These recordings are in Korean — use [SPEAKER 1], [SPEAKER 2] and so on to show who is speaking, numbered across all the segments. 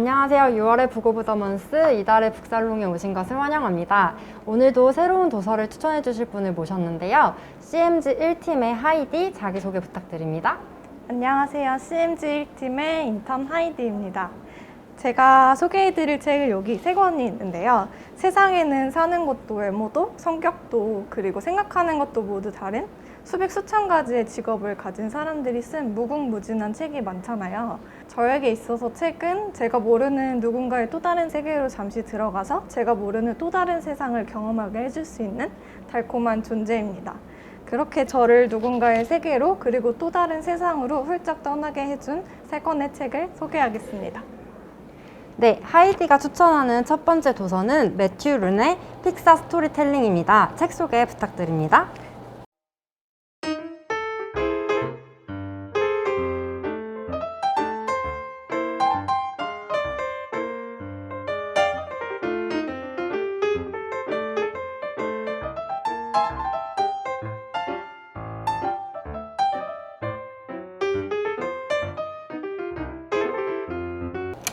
[SPEAKER 1] 안녕하세요. 6월의 북 오브 더 먼스 이달의 북살롱에 오신 것을 환영합니다. 오늘도 새로운 도서를 추천해 주실 분을 모셨는데요. CMG 1팀의 하이디 자기소개 부탁드립니다.
[SPEAKER 2] 안녕하세요. CMG 1팀의 인턴 하이디입니다. 제가 소개해드릴 책은 여기 3권이 있는데요. 세상에는 사는 것도 외모도 성격도 그리고 생각하는 것도 모두 다른 수백 수천 가지의 직업을 가진 사람들이 쓴 무궁무진한 책이 많잖아요. 저에게 있어서 책은 제가 모르는 누군가의 또 다른 세계로 잠시 들어가서 제가 모르는 또 다른 세상을 경험하게 해줄 수 있는 달콤한 존재입니다. 그렇게 저를 누군가의 세계로 그리고 또 다른 세상으로 훌쩍 떠나게 해준 3권의 책을 소개하겠습니다.
[SPEAKER 1] 네, 하이디가 추천하는 첫 번째 도서는 매튜 룬의 픽사 스토리텔링입니다. 책 소개 부탁드립니다.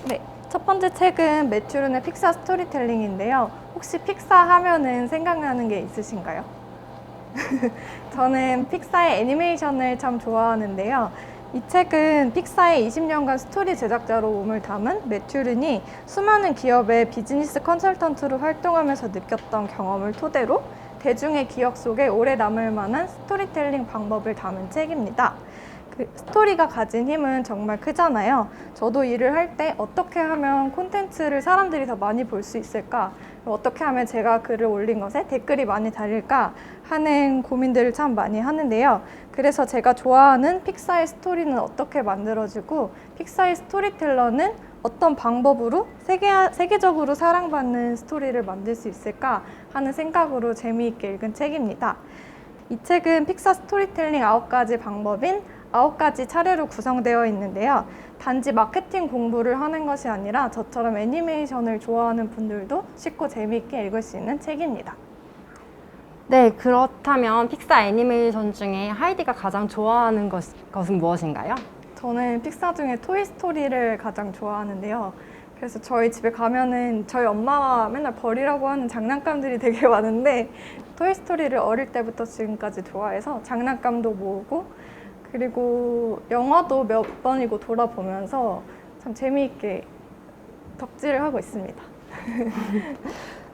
[SPEAKER 2] 네, 첫 번째 책은 매튜 룬의 픽사 스토리텔링인데요. 혹시 픽사 하면은 생각나는 게 있으신가요? 저는 픽사의 애니메이션을 참 좋아하는데요. 이 책은 픽사의 20년간 스토리 제작자로 몸을 담은 매튜 룬이 수많은 기업의 비즈니스 컨설턴트로 활동하면서 느꼈던 경험을 토대로 대중의 기억 속에 오래 남을 만한 스토리텔링 방법을 담은 책입니다. 그 스토리가 가진 힘은 정말 크잖아요. 저도 일을 할 때 어떻게 하면 콘텐츠를 사람들이 더 많이 볼 수 있을까? 어떻게 하면 제가 글을 올린 것에 댓글이 많이 달릴까? 하는 고민들을 참 많이 하는데요. 그래서 제가 좋아하는 픽사의 스토리는 어떻게 만들어지고 픽사의 스토리텔러는 어떤 방법으로 세계적으로 사랑받는 스토리를 만들 수 있을까 하는 생각으로 재미있게 읽은 책입니다. 이 책은 픽사 스토리텔링 9가지 방법인 9가지 차례로 구성되어 있는데요. 단지 마케팅 공부를 하는 것이 아니라 저처럼 애니메이션을 좋아하는 분들도 쉽고 재미있게 읽을 수 있는 책입니다.
[SPEAKER 1] 네, 그렇다면 픽사 애니메이션 중에 하이디가 가장 좋아하는 것은 무엇인가요?
[SPEAKER 2] 저는 픽사 중에 토이스토리를 가장 좋아하는데요. 그래서 저희 집에 가면은 저희 엄마가 맨날 버리라고 하는 장난감들이 되게 많은데 토이스토리를 어릴 때부터 지금까지 좋아해서 장난감도 모으고 그리고 영화도 몇 번이고 돌아보면서 참 재미있게 덕질을 하고 있습니다.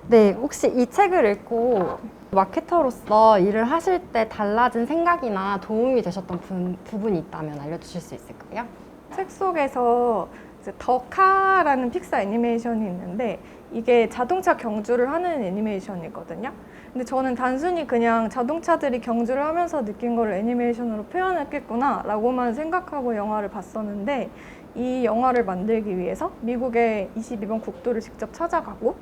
[SPEAKER 1] 네, 혹시 이 책을 읽고 마케터로서 일을 하실 때 달라진 생각이나 도움이 되셨던 부분이 있다면 알려주실 수 있을까요?
[SPEAKER 2] 책 속에서 더카라는 픽사 애니메이션이 있는데 이게 자동차 경주를 하는 애니메이션이거든요. 근데 저는 단순히 그냥 자동차들이 경주를 하면서 느낀 걸 애니메이션으로 표현했겠구나 라고만 생각하고 영화를 봤었는데 이 영화를 만들기 위해서 미국의 22번 국도를 직접 찾아가고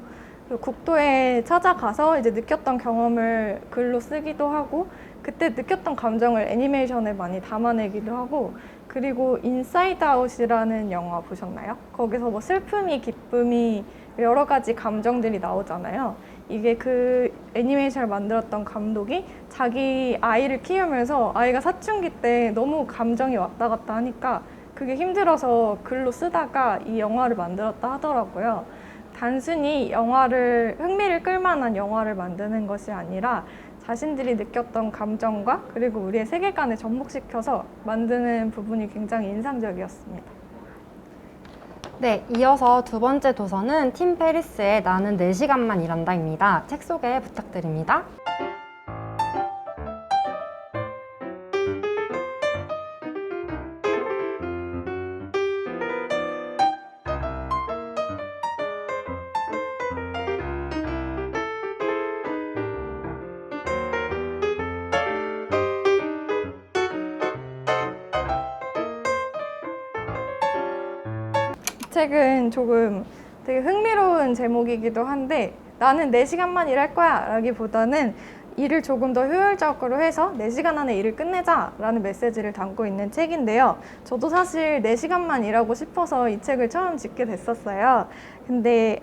[SPEAKER 2] 그리고 국도에 찾아가서 이제 느꼈던 경험을 글로 쓰기도 하고 그때 느꼈던 감정을 애니메이션에 많이 담아내기도 하고 그리고 인사이드 아웃이라는 영화 보셨나요? 거기서 뭐 슬픔이 기쁨이 여러 가지 감정들이 나오잖아요. 이게 그 애니메이션을 만들었던 감독이 자기 아이를 키우면서 아이가 사춘기 때 너무 감정이 왔다 갔다 하니까 그게 힘들어서 글로 쓰다가 이 영화를 만들었다 하더라고요. 단순히 흥미를 끌만한 영화를 만드는 것이 아니라 자신들이 느꼈던 감정과 그리고 우리의 세계관을 접목시켜서 만드는 부분이 굉장히 인상적이었습니다.
[SPEAKER 1] 네, 이어서 두 번째 도서는 팀 페리스의 나는 4시간만 일한다입니다. 책 소개 부탁드립니다.
[SPEAKER 2] 책은 조금 되게 흥미로운 제목이기도 한데 나는 4시간만 일할 거야 라기보다는 일을 조금 더 효율적으로 해서 4시간 안에 일을 끝내자 라는 메시지를 담고 있는 책인데요. 저도 사실 4시간만 일하고 싶어서 이 책을 처음 짓게 됐었어요. 근데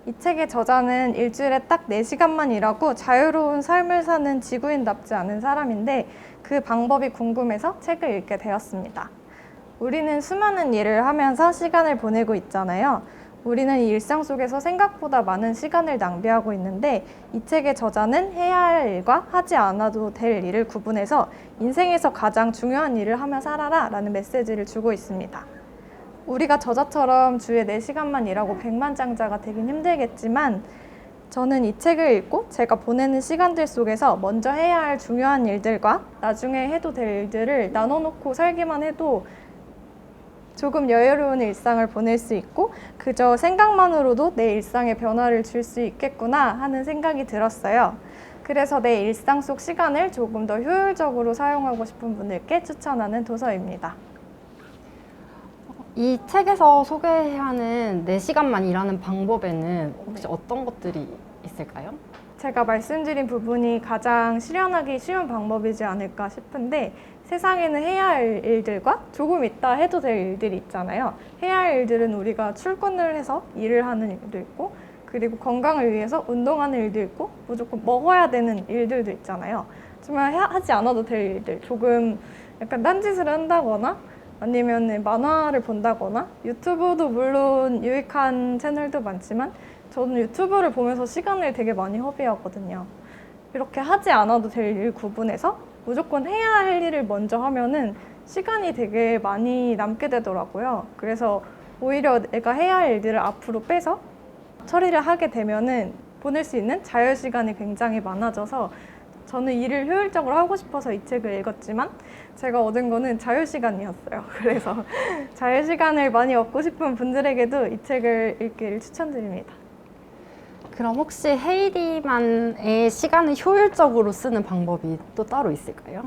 [SPEAKER 2] 이 책의 저자는 일주일에 딱 4시간만 일하고 자유로운 삶을 사는 지구인답지 않은 사람인데 그 방법이 궁금해서 책을 읽게 되었습니다. 우리는 수많은 일을 하면서 시간을 보내고 있잖아요. 우리는 이 일상 속에서 생각보다 많은 시간을 낭비하고 있는데 이 책의 저자는 해야 할 일과 하지 않아도 될 일을 구분해서 인생에서 가장 중요한 일을 하며 살아라 라는 메시지를 주고 있습니다. 우리가 저자처럼 주에 4시간만 일하고 백만장자가 되긴 힘들겠지만 저는 이 책을 읽고 제가 보내는 시간들 속에서 먼저 해야 할 중요한 일들과 나중에 해도 될 일들을 나눠놓고 살기만 해도 조금 여유로운 일상을 보낼 수 있고 그저 생각만으로도 내 일상에 변화를 줄 수 있겠구나 하는 생각이 들었어요. 그래서 내 일상 속 시간을 조금 더 효율적으로 사용하고 싶은 분들께 추천하는 도서입니다.
[SPEAKER 1] 이 책에서 소개하는 4시간만 일하는 방법에는 혹시 어떤 것들이 있을까요?
[SPEAKER 2] 제가 말씀드린 부분이 가장 실현하기 쉬운 방법이지 않을까 싶은데 세상에는 해야 할 일들과 조금 있다 해도 될 일들이 있잖아요. 해야 할 일들은 우리가 출근을 해서 일을 하는 일도 있고 그리고 건강을 위해서 운동하는 일도 있고 무조건 먹어야 되는 일들도 있잖아요. 정말 하지 않아도 될 일들, 조금 약간 딴짓을 한다거나 아니면 만화를 본다거나 유튜브도 물론 유익한 채널도 많지만 저는 유튜브를 보면서 시간을 되게 많이 허비하거든요. 이렇게 하지 않아도 될 일 구분해서 무조건 해야 할 일을 먼저 하면은 시간이 되게 많이 남게 되더라고요. 그래서 오히려 내가 해야 할 일들을 앞으로 빼서 처리를 하게 되면은 보낼 수 있는 자유 시간이 굉장히 많아져서 저는 일을 효율적으로 하고 싶어서 이 책을 읽었지만 제가 얻은 거는 자유 시간이었어요. 그래서 자유 시간을 많이 얻고 싶은 분들에게도 이 책을 읽기를 추천드립니다.
[SPEAKER 1] 그럼 혹시 헤이디만의 시간을 효율적으로 쓰는 방법이 또 따로 있을까요?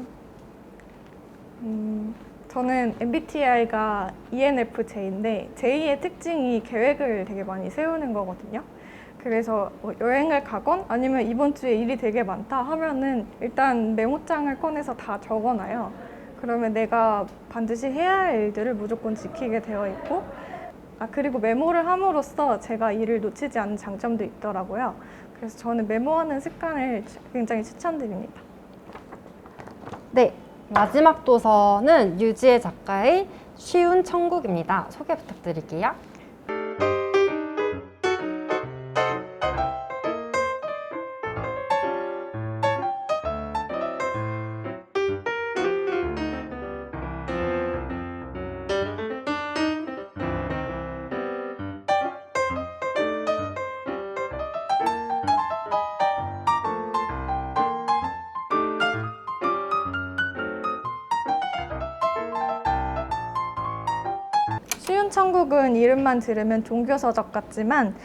[SPEAKER 2] 저는 MBTI가 ENFJ인데 J의 특징이 계획을 되게 많이 세우는 거거든요. 그래서 여행을 가건 아니면 이번 주에 일이 되게 많다 하면은 일단 메모장을 꺼내서 다 적어놔요. 그러면 내가 반드시 해야 할 일들을 무조건 지키게 되어 있고 그리고 메모를 함으로써 제가 일을 놓치지 않는 장점도 있더라고요. 그래서 저는 메모하는 습관을 굉장히 추천드립니다.
[SPEAKER 1] 네, 마지막 도서는 유지혜 작가의 쉬운 천국입니다. 소개 부탁드릴게요.
[SPEAKER 2] 쉬운 천국은 이름만 들으면 종교서적 같지만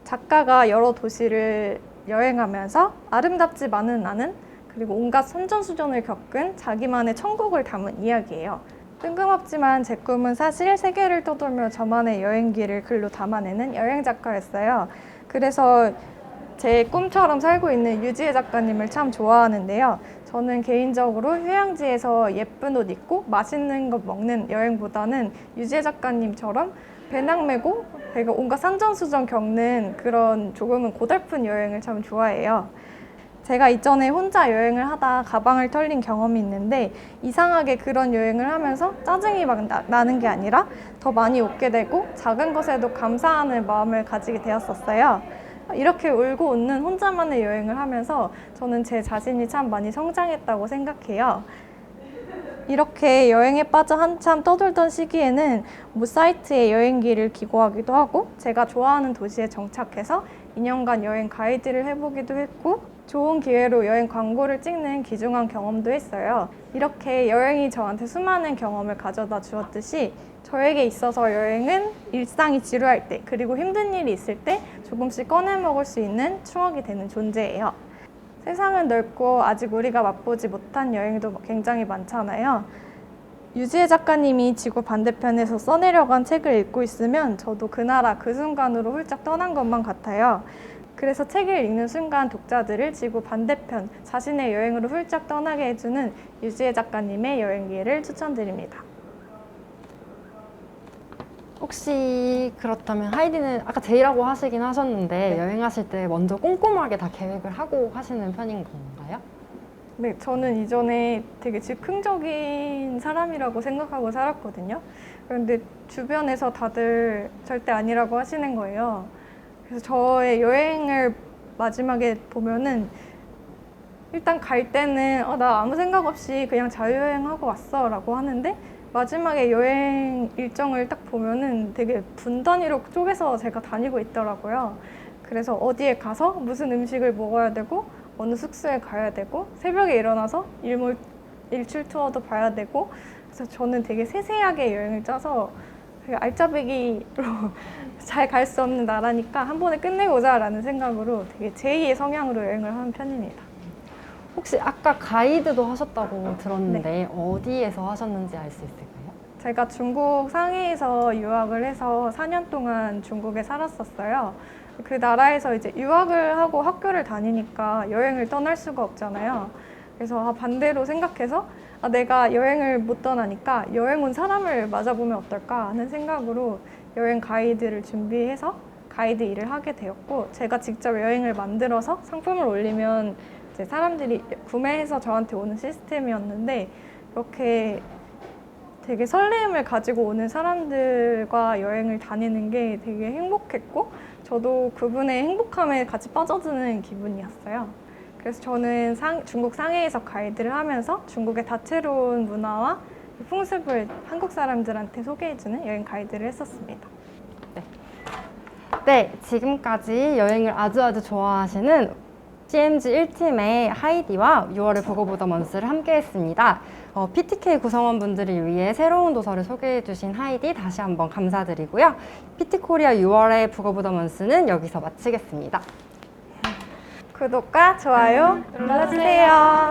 [SPEAKER 2] 작가가 여러 도시를 여행하면서 아름답지만은 않은 그리고 온갖 선전수전을 겪은 자기만의 천국을 담은 이야기예요. 뜬금없지만 제 꿈은 사실 세계를 떠돌며 저만의 여행기를 글로 담아내는 여행 작가였어요. 그래서 제 꿈처럼 살고 있는 유지혜 작가님을 참 좋아하는데요. 저는 개인적으로 휴양지에서 예쁜 옷 입고 맛있는 것 먹는 여행보다는 유지혜 작가님처럼 배낭 메고 되게 온갖 산전수전 겪는 그런 조금은 고달픈 여행을 참 좋아해요. 제가 이전에 혼자 여행을 하다 가방을 털린 경험이 있는데 이상하게 그런 여행을 하면서 짜증이 막 나는 게 아니라 더 많이 웃게 되고 작은 것에도 감사하는 마음을 가지게 되었었어요. 이렇게 울고 웃는 혼자만의 여행을 하면서 저는 제 자신이 참 많이 성장했다고 생각해요. 이렇게 여행에 빠져 한참 떠돌던 시기에는 모 사이트에 여행기를 기고하기도 하고 제가 좋아하는 도시에 정착해서 2년간 여행 가이드를 해보기도 했고 좋은 기회로 여행 광고를 찍는 귀중한 경험도 했어요. 이렇게 여행이 저한테 수많은 경험을 가져다 주었듯이 저에게 있어서 여행은 일상이 지루할 때 그리고 힘든 일이 있을 때 조금씩 꺼내 먹을 수 있는 추억이 되는 존재예요. 세상은 넓고 아직 우리가 맛보지 못한 여행도 굉장히 많잖아요. 유지혜 작가님이 지구 반대편에서 써내려간 책을 읽고 있으면 저도 그 나라 그 순간으로 훌쩍 떠난 것만 같아요. 그래서 책을 읽는 순간 독자들을 지구 반대편 자신의 여행으로 훌쩍 떠나게 해주는 유지혜 작가님의 여행기를 추천드립니다.
[SPEAKER 1] 혹시 그렇다면 하이디는 아까 제이라고 하시긴 하셨는데 여행하실 때 먼저 꼼꼼하게 다 계획을 하고 하시는 편인 건가요?
[SPEAKER 2] 네, 저는 이전에 되게 즉흥적인 사람이라고 생각하고 살았거든요. 그런데 주변에서 다들 절대 아니라고 하시는 거예요. 그래서 저의 여행을 마지막에 보면은 일단 갈 때는 나 아무 생각 없이 그냥 자유여행하고 왔어 라고 하는데 마지막에 여행 일정을 딱 보면은 되게 분 단위로 쪼개서 제가 다니고 있더라고요. 그래서 어디에 가서 무슨 음식을 먹어야 되고 어느 숙소에 가야 되고 새벽에 일어나서 일출 투어도 봐야 되고 그래서 저는 되게 세세하게 여행을 짜서 되게 알짜배기로 잘 갈 수 없는 나라니까 한 번에 끝내고자 라는 생각으로 되게 제2의 성향으로 여행을 하는 편입니다.
[SPEAKER 1] 혹시 아까 가이드도 하셨다고 들었는데 어디에서 하셨는지 알 수 있을까요?
[SPEAKER 2] 제가 중국 상해에서 유학을 해서 4년 동안 중국에 살았었어요. 그 나라에서 이제 유학을 하고 학교를 다니니까 여행을 떠날 수가 없잖아요. 그래서 반대로 생각해서 내가 여행을 못 떠나니까 여행 온 사람을 맞아보면 어떨까 하는 생각으로 여행 가이드를 준비해서 가이드 일을 하게 되었고 제가 직접 여행을 만들어서 상품을 올리면 이제 사람들이 구매해서 저한테 오는 시스템이었는데 이렇게 되게 설렘을 가지고 오는 사람들과 여행을 다니는 게 되게 행복했고 저도 그분의 행복함에 같이 빠져드는 기분이었어요. 그래서 저는 중국 상해에서 가이드를 하면서 중국의 다채로운 문화와 풍습을 한국 사람들한테 소개해주는 여행 가이드를 했었습니다.
[SPEAKER 1] 네, 지금까지 여행을 아주 좋아하시는 CMG 1팀의 하이디와 6월의 북어보더먼스를 함께 했습니다. PTK 구성원분들을 위해 새로운 도서를 소개해주신 하이디 다시 한번 감사드리고요. PT코리아 6월의 북어보더먼스는 여기서 마치겠습니다.
[SPEAKER 2] 구독과 좋아요 눌러주세요.